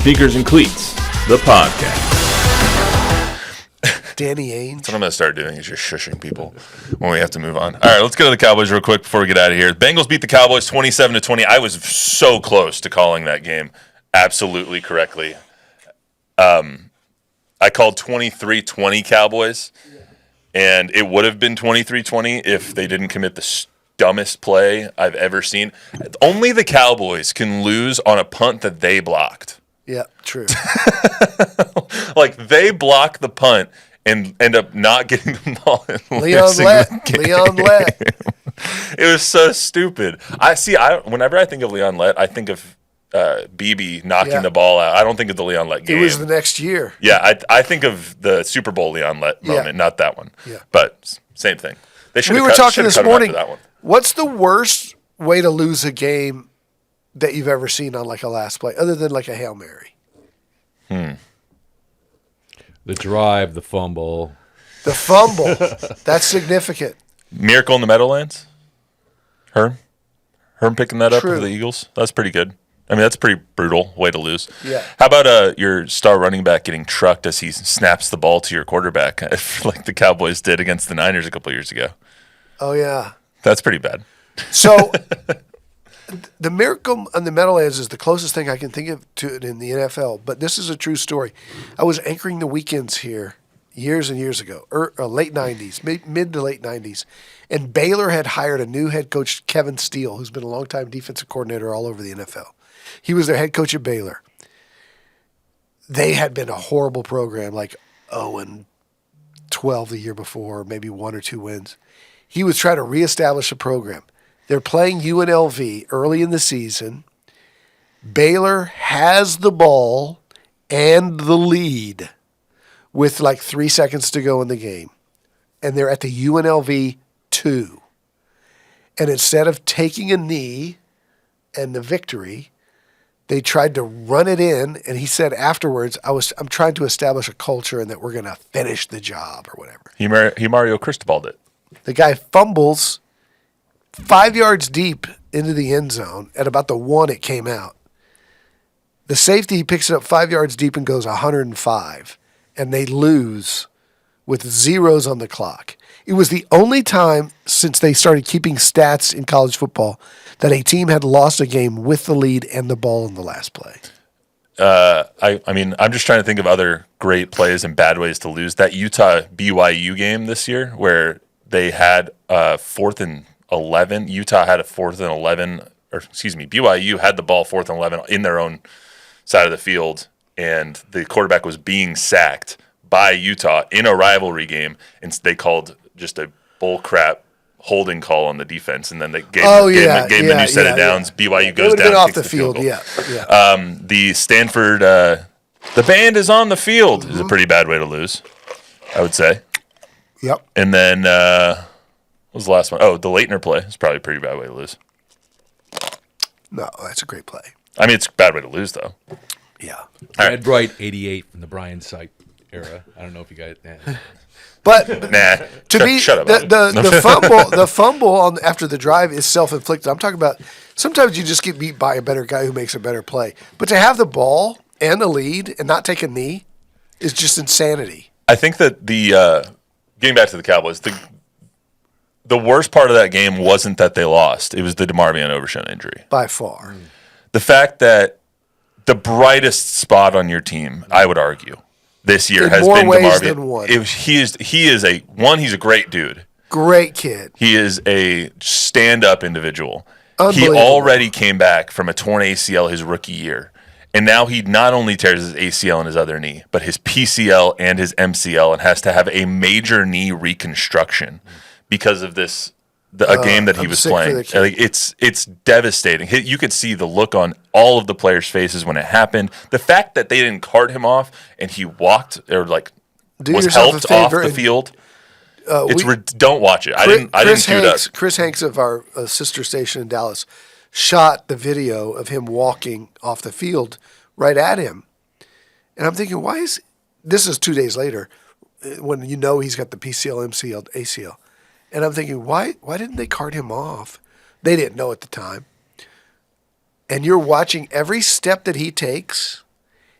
Sneakers and Cleats, the podcast. Danny Ainge. That's what I'm going to start doing is just shushing people when we have to move on. All right, let's go to the Cowboys real quick before we get out of here. Bengals beat the Cowboys 27-20. I was so close to calling that game absolutely correctly. I called 23-20 Cowboys, and it would have been 23-20 if they didn't commit the dumbest play I've ever seen. Only the Cowboys can lose on a punt that they blocked. Yeah, true. Like, they block the punt and end up not getting the ball and Leon Lett. It was so stupid. Whenever I think of Leon Lett, I think of BB knocking the ball out. I don't think of the Leon Lett game. It was the next year. Yeah, I think of the Super Bowl Leon Lett moment, not that one. Yeah. But same thing. We were talking this morning. What's the worst way to lose a game that you've ever seen on like a last play, other than like a Hail Mary? The drive, the fumble. The fumble. That's significant. Miracle in the Meadowlands? Herm picking that up for the Eagles? That's pretty good. I mean, that's a pretty brutal way to lose. Yeah. How about your star running back getting trucked as he snaps the ball to your quarterback, like the Cowboys did against the Niners a couple years ago? Oh, yeah. That's pretty bad. So the Miracle on the Meadowlands is the closest thing I can think of to it in the NFL, but this is a true story. I was anchoring the weekends here years and years ago, late 90s, mid to late 90s, and Baylor had hired a new head coach, Kevin Steele, who's been a longtime defensive coordinator all over the NFL. He was their head coach at Baylor. They had been a horrible program, like 0-12 the year before, maybe 1 or 2 wins. He was trying to reestablish a program. They're playing UNLV early in the season. Baylor has the ball and the lead with like 3 seconds to go in the game. And they're at the UNLV 2. And instead of taking a knee and the victory, they tried to run it in. And he said afterwards, I'm trying to establish a culture and that we're going to finish the job or whatever. He Mario Cristobal'd it. The guy fumbles 5 yards deep into the end zone. At about the 1, it came out. The safety picks it up 5 yards deep and goes 105. And they lose with zeros on the clock. It was the only time since they started keeping stats in college football that a team had lost a game with the lead and the ball in the last play. I mean, I'm just trying to think of other great plays and bad ways to lose. That Utah BYU game this year where they had 4th and 11. Utah had a 4th and 11, or excuse me, BYU had the ball 4th and 11 in their own side of the field, and the quarterback was being sacked by Utah in a rivalry game, and they called just a bullcrap holding call on the defense, and then they gave the new set of downs. BYU goes down, off the field. Yeah. The Stanford, the band is on the field is a pretty bad way to lose, I would say. Yep. And then what was the last one? Oh, the Leitner play is probably a pretty bad way to lose. No, that's a great play. I mean, it's a bad way to lose, though. Yeah. Brad Bright, 88 from the Brian Sipe era. I don't know if you got it. But shut up. The fumble after the drive is self-inflicted. I'm talking about sometimes you just get beat by a better guy who makes a better play. But to have the ball and the lead and not take a knee is just insanity. I think that getting back to the Cowboys, the worst part of that game wasn't that they lost. It was the DeMarvion Overshown injury. By far. The fact that the brightest spot on your team, I would argue, this year has been DeMarvion. He's a great dude. Great kid. He is a stand-up individual. He already came back from a torn ACL his rookie year. And now he not only tears his ACL and his other knee, but his PCL and his MCL, and has to have a major knee reconstruction because of this a game that he was playing. It's devastating. You could see the look on all of the players' faces when it happened. The fact that they didn't cart him off and he walked or was helped off the field. Don't watch it. I didn't queue it up. Chris Hanks of our sister station in Dallas shot the video of him walking off the field right at him. And I'm thinking, this is 2 days later when he's got the PCL, MCL, ACL. And I'm thinking, why didn't they cart him off? They didn't know at the time. And you're watching every step that he takes.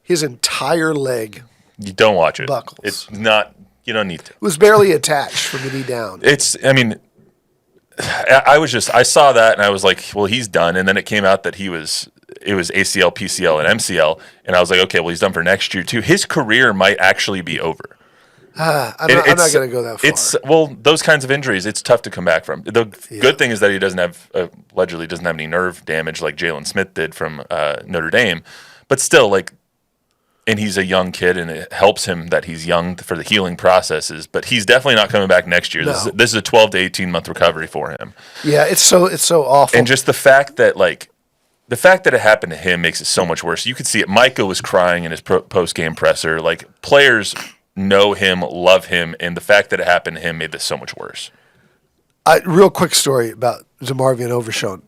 his entire leg. You don't watch it. Buckles. It's not. You don't need to. It was barely attached from the knee down. I mean, I saw that and I was like, well, he's done. And then it came out that it was ACL, PCL, and MCL. And I was like, okay, well, he's done for next year too. His career might actually be over. I'm not going to go that far. Those kinds of injuries, it's tough to come back from. The good thing is that he allegedly doesn't have any nerve damage like Jalen Smith did from Notre Dame. But still, and he's a young kid, and it helps him that he's young for the healing processes. But he's definitely not coming back next year. No. This is a 12 to 18-month recovery for him. Yeah, it's so awful. And just the fact that it happened to him makes it so much worse. You could see it. Micah was crying in his post-game presser. Players know him, love him, and the fact that it happened to him made this so much worse. Real quick story about DeMarvion Overshown.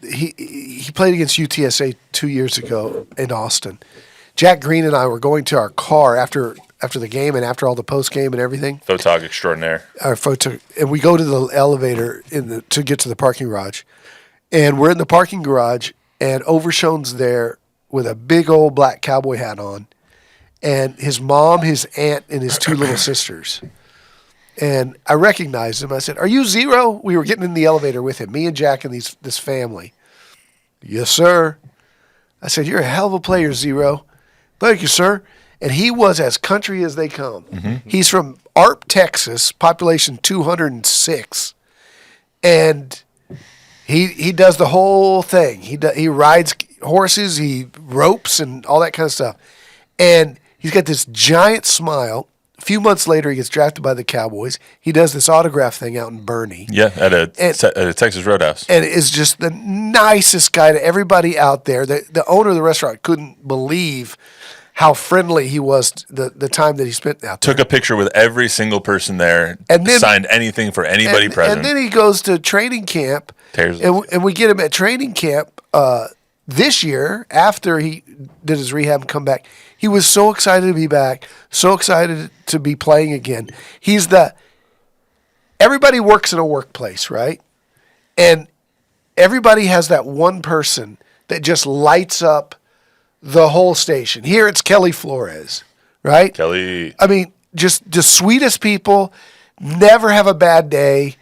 He played against UTSA 2 years ago in Austin. Jack Green and I were going to our car after the game and after all the post game and everything. Photog extraordinaire. And we go to the elevator to get to the parking garage, and we're in the parking garage, and Overshown's there with a big old black cowboy hat on, and his mom, his aunt, and his two little sisters. And I recognized him. I said, "Are you Zero?" We were getting in the elevator with him, me and Jack and this family. "Yes, sir." I said, "You're a hell of a player, Zero." "Thank you, sir." And he was as country as they come. Mm-hmm. He's from Arp, Texas, population 206. And he does the whole thing. He rides horses, he ropes, and all that kind of stuff. And he's got this giant smile. A few months later, he gets drafted by the Cowboys. He does this autograph thing out in Bernie. Yeah, at a Texas Roadhouse. And is just the nicest guy to everybody out there. The owner of the restaurant couldn't believe how friendly he was the time that he spent out there. Took a picture with every single person there, and then, signed anything for anybody present. And then he goes to training camp, and we get him at training camp this year after he did his rehab and come back. He was so excited to be back, so excited to be playing again. Everybody works in a workplace, right? And everybody has that one person that just lights up the whole station. Here it's Kelly Flores, right? Kelly. I mean, just the sweetest people, never have a bad day,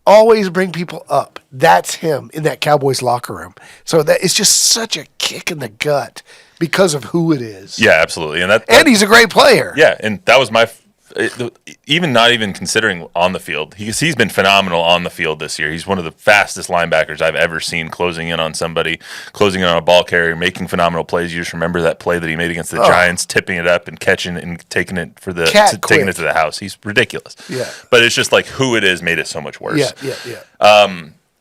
always bring people up. That's him in that Cowboys locker room. So that it's just such a kick in the gut because of who it is. Yeah, absolutely. And he's a great player. Yeah, and that was not even considering on the field. He's been phenomenal on the field this year. He's one of the fastest linebackers I've ever seen, closing in on somebody, closing in on a ball carrier, making phenomenal plays. You just remember that play that he made against the Giants, tipping it up and catching it and taking it taking it to the house. He's ridiculous. Yeah. But it's just who it is made it so much worse. Yeah.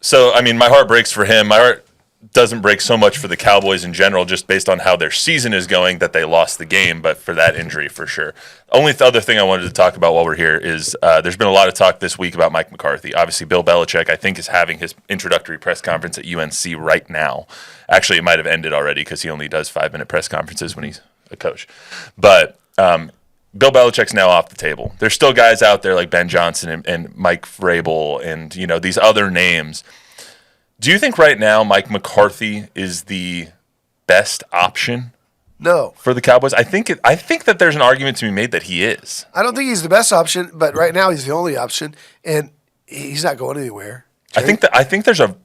So I mean, my heart breaks for him. My heart doesn't break so much for the Cowboys in general, just based on how their season is going, that they lost the game, but for that injury for sure. Only other thing I wanted to talk about while we're here is there's been a lot of talk this week about Mike McCarthy. Obviously, Bill Belichick, I think, is having his introductory press conference at UNC right now. Actually, it might have ended already because he only does 5-minute press conferences when he's a coach. But Bill Belichick's now off the table. There's still guys out there like Ben Johnson and Mike Vrabel and these other names. Do you think right now Mike McCarthy is the best option? No. For the Cowboys? I think that there's an argument to be made that he is. I don't think he's the best option, but right now he's the only option, and he's not going anywhere. I think there's a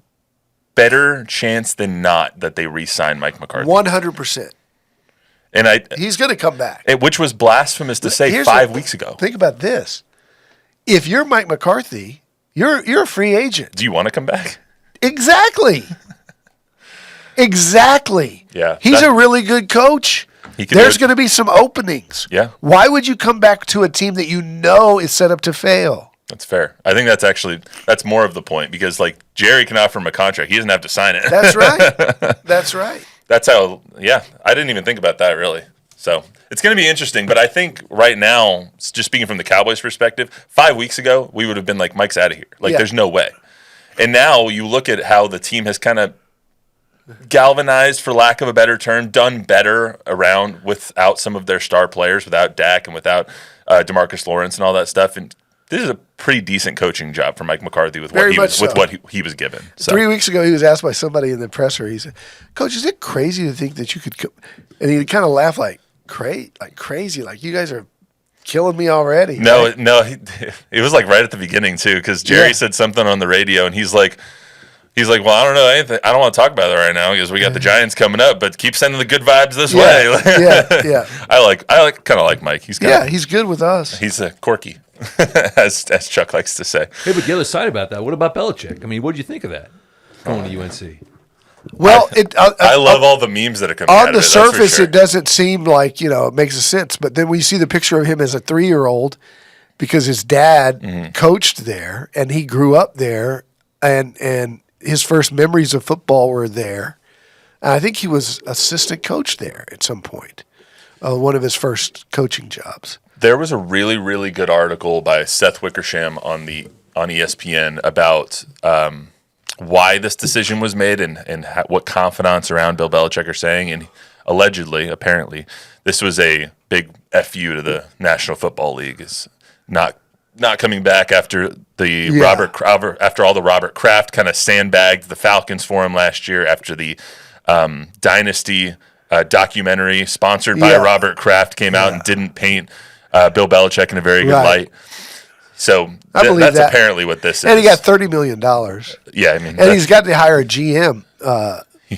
better chance than not that they re-sign Mike McCarthy. 100%. And he's going to come back. Which was blasphemous to say 5 weeks ago. Think about this. If you're Mike McCarthy, you're a free agent. Do you want to come back? Exactly. Exactly. Yeah. He's a really good coach. There's going to be some openings. Yeah. Why would you come back to a team that you know is set up to fail? That's fair. I think that's more of the point because Jerry can offer him a contract. He doesn't have to sign it. That's right. That's right. That's how, yeah. I didn't even think about that really. So it's going to be interesting. But I think right now, just speaking from the Cowboys' perspective, 5 weeks ago, we would have been like, Mike's out of here. There's no way. And now you look at how the team has kind of galvanized, for lack of a better term, done better around without some of their star players, without Dak and without DeMarcus Lawrence and all that stuff. And this is a pretty decent coaching job for Mike McCarthy with what he was given. So. 3 weeks ago, he was asked by somebody in the presser. He said, "Coach, is it crazy to think that you could?" And he kind of laughed like, crazy. Like, you guys are killing me already. No, right? no, it was like right at the beginning too, because Jerry said something on the radio, and he's like, well, I don't know anything. I don't want to talk about it right now because we got the Giants coming up. But keep sending the good vibes this way. Yeah. I kind of like Mike. He's good with us. He's quirky, as Chuck likes to say. Hey, but the other side about that, what about Belichick? I mean, what did you think of that going to UNC? Well, I love all the memes that are coming out on of the it, that's for surface. sure. It doesn't seem like it makes sense. But then we see the picture of him as a 3-year-old because his dad coached there and he grew up there, and his first memories of football were there. And I think he was assistant coach there at some point, one of his first coaching jobs. There was a really, really good article by Seth Wickersham on ESPN about why this decision was made and what confidants around Bill Belichick are saying. And apparently, this was a big FU to the National Football League. Is not coming back after after all the Robert Kraft kind of sandbagged the Falcons for him last year after the Dynasty documentary sponsored by Robert Kraft came out and didn't paint Bill Belichick in a very good light. So that's apparently what this is. And he got $30 million. Yeah, I mean, and he's got to hire a GM,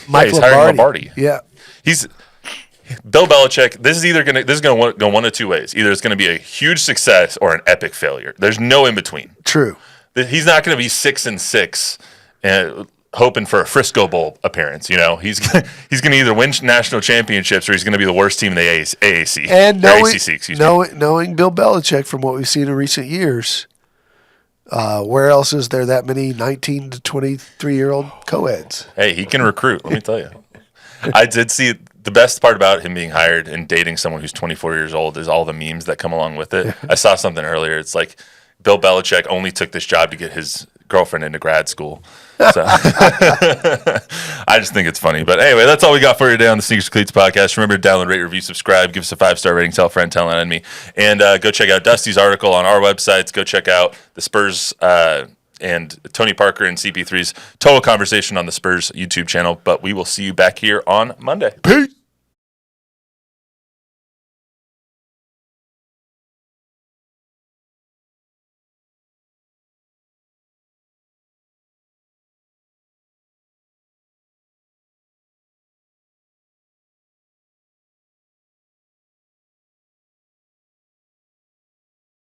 Mike Lombardi. Yeah, he's Bill Belichick. This is going to go one of two ways. Either it's going to be a huge success or an epic failure. There's no in between. True. He's not going to be 6-6 and hoping for a Frisco Bowl appearance. He's going to either win national championships or he's going to be the worst team in the AAC. And ACC, knowing Bill Belichick from what we've seen in recent years, where else is there that many 19 to 23-year-old co-eds? Hey, he can recruit. Let me tell you. I did see the best part about him being hired and dating someone who's 24 years old is all the memes that come along with it. I saw something earlier. It's like Bill Belichick only took this job to get his girlfriend into grad school. So I just think it's funny. But anyway, that's all we got for you today on the Sneakers Cleats podcast. Remember to download, rate, review, subscribe, give us a 5-star rating, tell a friend, tell an enemy, and go check out Dusty's article on our websites. Go check out the Spurs and Tony Parker and CP3's total conversation on the Spurs YouTube channel. But we will see you back here on Monday. Peace.